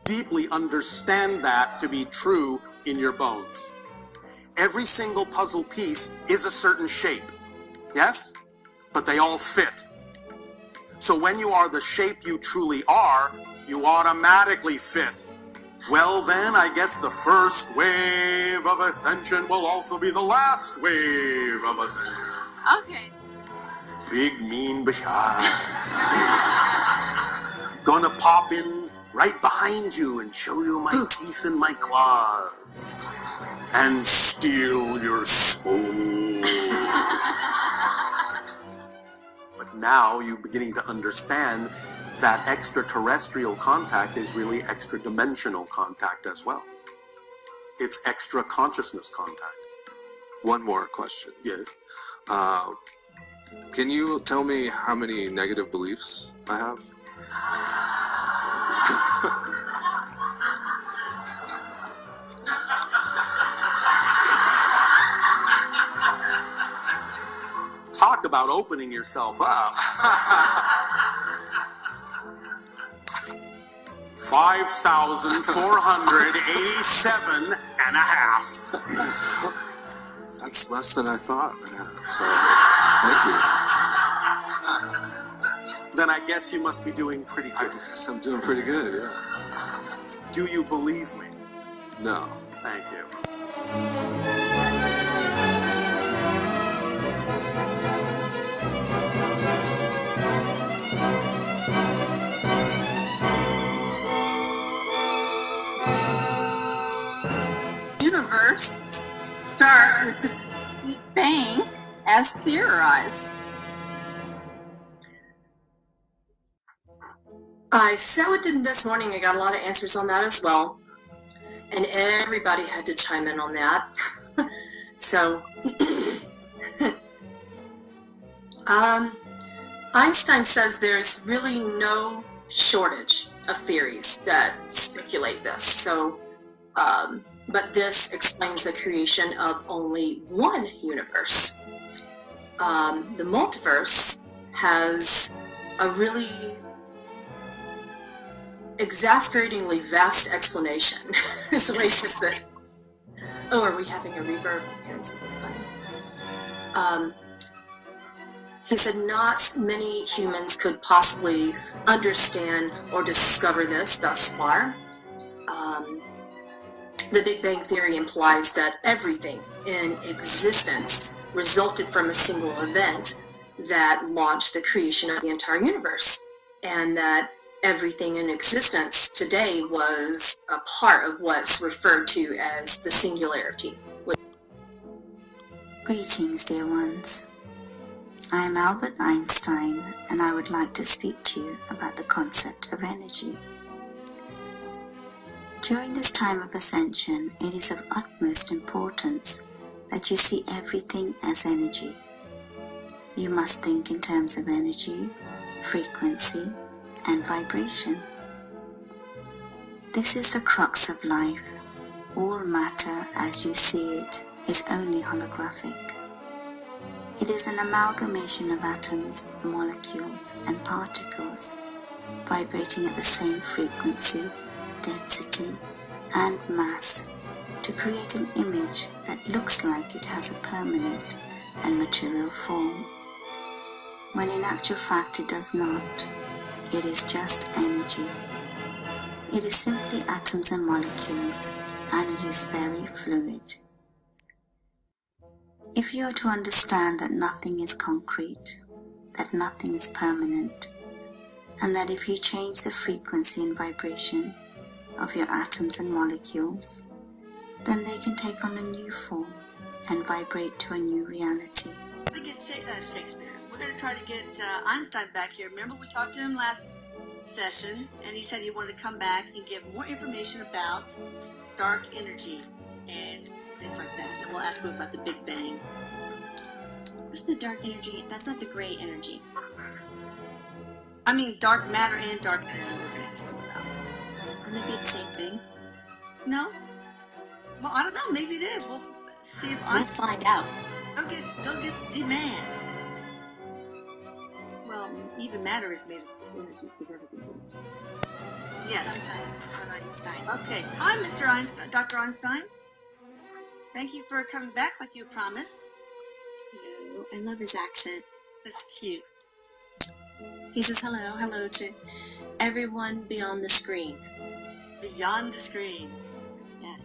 Deeply understand that to be true in your bones. Every single puzzle piece is a certain shape, yes? But they all fit. So when you are the shape you truly are, you automatically fit. Well then, I guess the first wave of ascension will also be the last wave of ascension. Okay. Big mean Bashar. Gonna pop in right behind you and show you my teeth and my claws. And steal your soul. But now you're beginning to understand that extraterrestrial contact is really extra-dimensional contact as well. It's extra consciousness contact. One more question. Yes. Can you tell me how many negative beliefs I have? Talk about opening yourself up. 5,487 and a half. That's less than I thought. So, thank you. Then I guess you must be doing pretty good. I guess I'm doing pretty good, yeah. Do you believe me? No. Thank you. Universe started its Big Bang as theorized. I sat with it this morning. I got a lot of answers on that as well. And everybody had to chime in on that. So, Einstein says there's really no shortage of theories that speculate this. So, but this explains the creation of only one universe. The multiverse has a really exasperatingly vast explanation. Is the way he says that. Oh, are we having a reverb here? Something funny. He said not many humans could possibly understand or discover this thus far. The Big Bang Theory implies that everything in existence resulted from a single event that launched the creation of the entire universe, and that everything in existence today was a part of what's referred to as the singularity. Greetings, dear ones. I am Albert Einstein, and I would like to speak to you about the concept of energy. During this time of ascension, it is of utmost importance that you see everything as energy. You must think in terms of energy, frequency, and vibration. This is the crux of life. All matter as you see it is only holographic. It is an amalgamation of atoms, molecules, and particles vibrating at the same frequency, density, and mass to create an image that looks like it has a permanent and material form, when in actual fact it does not. It is just energy. It is simply atoms and molecules, and it is very fluid. If you are to understand that nothing is concrete, that nothing is permanent, and that if you change the frequency and vibration of your atoms and molecules, then they can take on a new form and vibrate to a new reality. We get Shakespeare. We're going to try to get Einstein back here. Remember we talked to him last session, and he said he wanted to come back and give more information about dark energy and things like that. And we'll ask him about the Big Bang. What's the dark energy? That's not the gray energy. I mean dark matter and dark energy we're going to ask him about. Wouldn't it be the same thing? No? Well, I don't know. Maybe it we'll see if Let's find out. go get the man. Well, even matter is made of energy. Yes. On Einstein. Okay. Hi, Mr. Einstein, Dr. Einstein. Thank you for coming back like you promised. No, I love his accent. That's cute. He says hello to everyone beyond the screen. Beyond the screen. Yeah.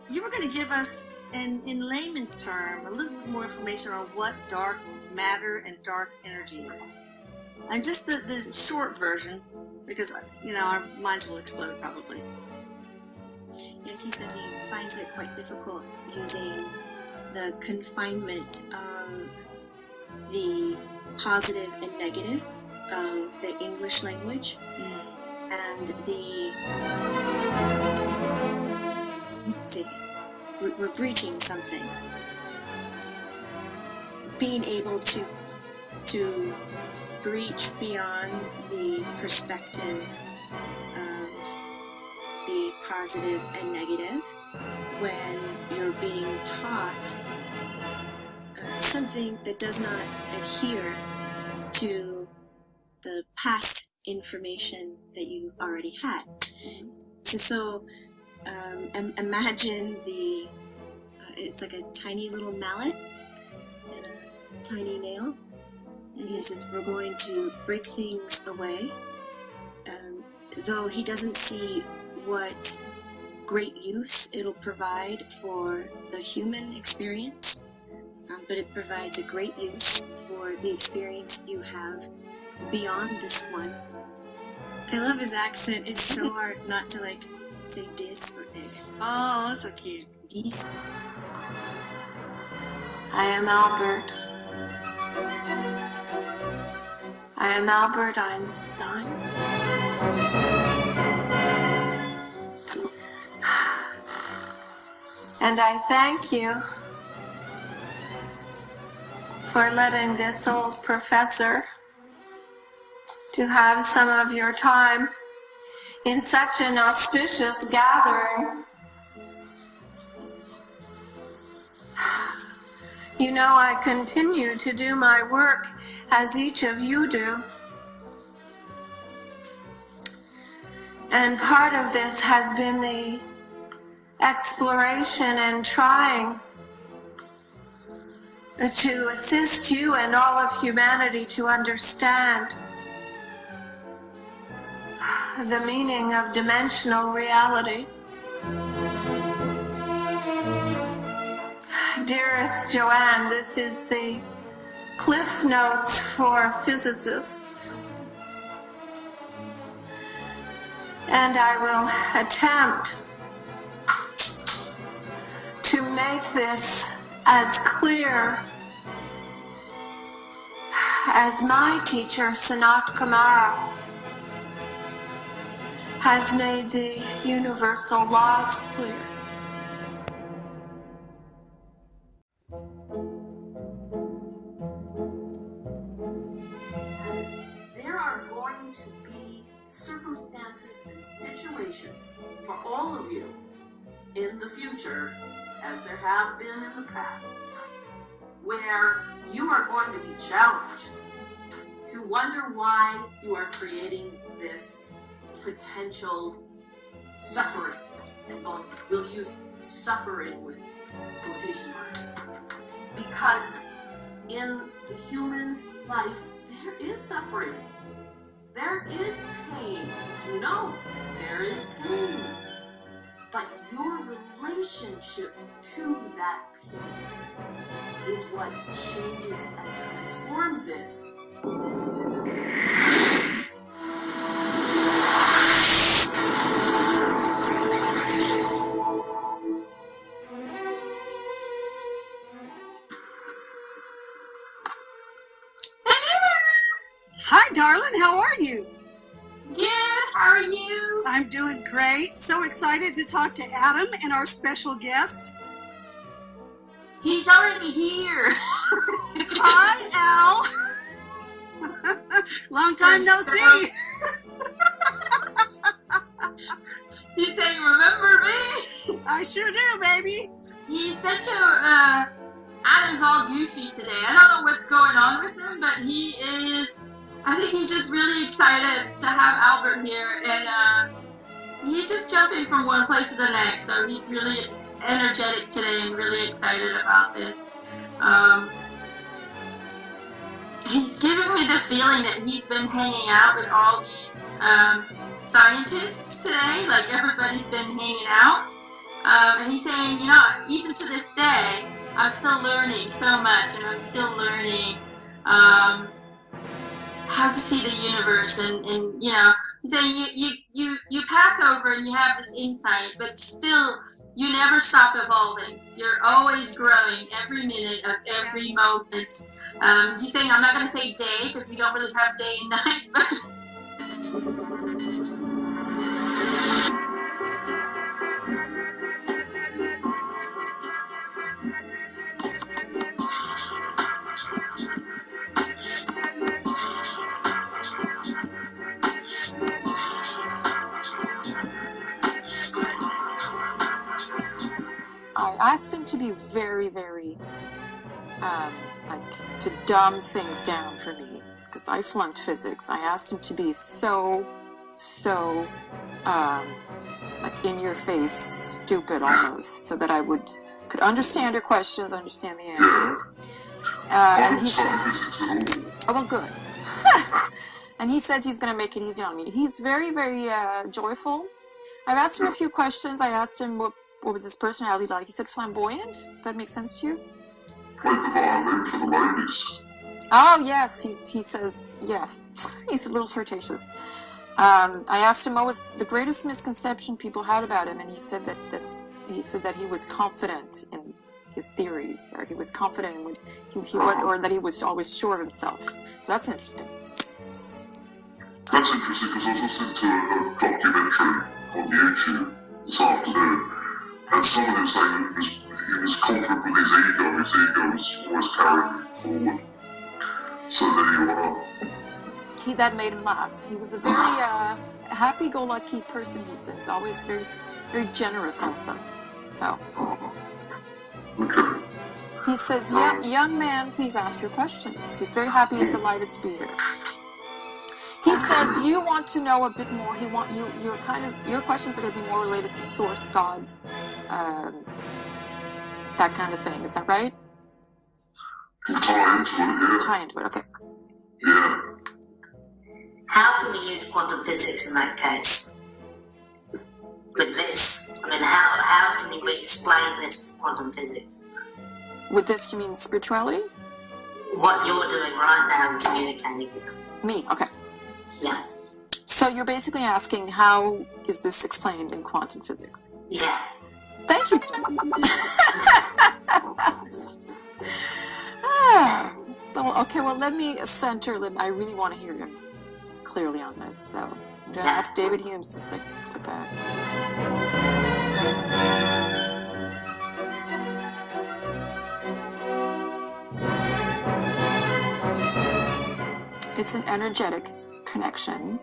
You were going to give us, in layman's term, a little bit more information on what dark matter and dark energy is. And just the short version, because, our minds will explode probably. Yes, he says he finds it quite difficult using the confinement of the positive and negative of the English language and we're breaching something. Being able to breach beyond the perspective of the positive and negative when you're being taught something that does not adhere to the past information that you've already had. So imagine it's like a tiny little mallet and a tiny nail. And he says, we're going to break things away. Though he doesn't see what great use it'll provide for the human experience, but it provides a great use for the experience you have beyond this one. I love his accent. It's so hard not to say dis or ex. Oh, that's so cute. Dis. I am Albert. I am Albert Einstein. And I thank you for letting this old professor to have some of your time in such an auspicious gathering. You know, I continue to do my work as each of you do. And part of this has been the exploration and trying to assist you and all of humanity to understand the meaning of dimensional reality. Dearest Joanne, this is the Cliff Notes for physicists. And I will attempt to make this as clear as my teacher, Sanat Kumara, has made the universal laws clear. There are going to be circumstances and situations for all of you in the future, as there have been in the past, where you are going to be challenged to wonder why you are creating this potential suffering. And we'll use suffering with quotation marks. Because in the human life, there is suffering. There is pain. You know, there is pain. But your relationship to that pain is what changes and transforms it. Hi, darling. How are you? Good. How are you? I'm doing great. So excited to talk to Adam and our special guest. He's already here. Hi, Al. Long time no see. He's saying, remember me? I sure do, baby. He's such a, Adam's all goofy today. I don't know what's going on with him, but I think he's just really excited to have Albert here, and he's just jumping from one place to the next, so he's really energetic today and really excited about this. He's giving me the feeling that he's been hanging out with all these scientists today, like everybody's been hanging out. And he's saying, even to this day, I'm still learning so much, and I'm still learning how to see the universe, and he's saying you pass over and you have this insight, but still you never stop evolving. You're always growing every minute of every moment. He's saying, I'm not going to say day because we don't really have day and night, but I asked him to be very, very, to dumb things down for me, because I flunked physics. I asked him to be so, in your face, stupid almost, so that I could understand your questions, understand the answers. And he said, oh, well, good. And he says he's going to make it easy on me. He's very, very joyful. I've asked him a few questions. I asked him what was his personality like. He said flamboyant. Does that make sense to you? Like the violin for the ladies. Oh, yes. He says yes. He's a little flirtatious. I asked him what was the greatest misconception people had about him, and he said that he was confident in his theories, or he was confident in what or that he was always sure of himself. So that's interesting. That's interesting, because I was listening to a documentary on YouTube this afternoon, and someone was saying he was confident with his ego was always carrying him forward. So there you are. That made him laugh. He was a very happy-go-lucky person, he says. Always very, very generous also. So. Okay. He says, young man, please ask your questions. He's very happy and delighted to be here. He says you want to know a bit more. Your questions are going to be more related to source, God, that kind of thing. Is that right? Tie into it, okay. Yeah. How can we use quantum physics in that case? With this, I mean, how can we explain this quantum physics? With this, you mean spirituality? What you're doing right now, communicating. Me, okay. Yeah. So you're basically asking, how is this explained in quantum physics? Yeah. Thank you. Okay, well, let me center. I really want to hear you clearly on this, so I'm going to ask David Humes to step back. It's an energetic connection.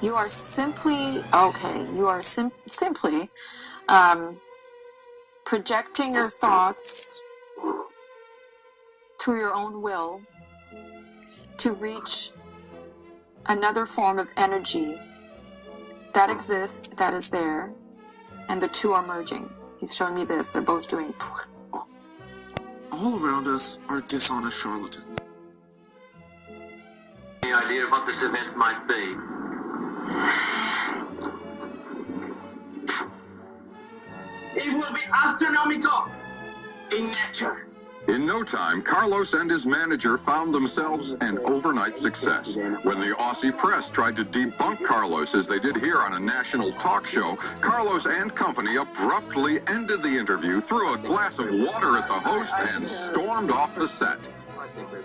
You are simply, simply projecting your thoughts through your own will to reach another form of energy that exists, that is there, and the two are merging. He's showing me this. They're both doing. All around us are dishonest charlatans. Any idea of what this event might be? It will be astronomical in nature. In no time, Carlos and his manager found themselves an overnight success. When the Aussie press tried to debunk Carlos, as they did here on a national talk show, Carlos and company abruptly ended the interview, threw a glass of water at the host, and stormed off the set.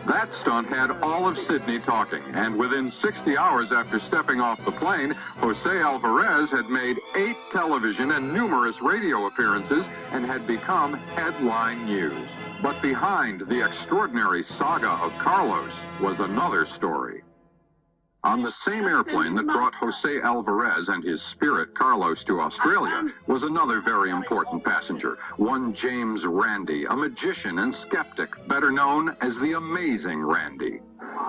That stunt had all of Sydney talking, and within 60 hours after stepping off the plane, Jose Alvarez had made 8 television and numerous radio appearances and had become headline news. But behind the extraordinary saga of Carlos was another story. On the same airplane that brought Jose Alvarez and his spirit Carlos to Australia was another very important passenger, one James Randi, a magician and skeptic, better known as the Amazing Randi.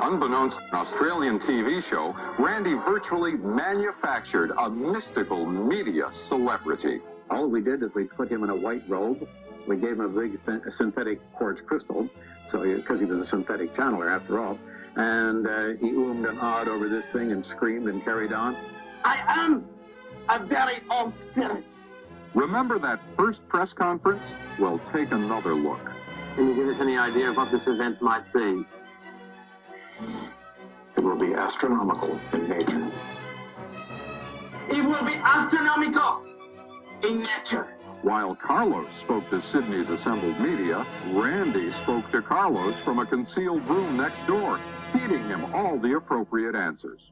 Unbeknownst to an Australian TV show, Randi virtually manufactured a mystical media celebrity. All we did is we put him in a white robe. We gave him a big synthetic quartz crystal, because he was a synthetic channeler after all. And he oomed and awed over this thing and screamed and carried on. I am a very old spirit. Remember that first press conference? Well, take another look. Can you give us any idea of what this event might be? It will be astronomical in nature. It will be astronomical in nature. While Carlos spoke to Sydney's assembled media, Randi spoke to Carlos from a concealed room next door, feeding him all the appropriate answers.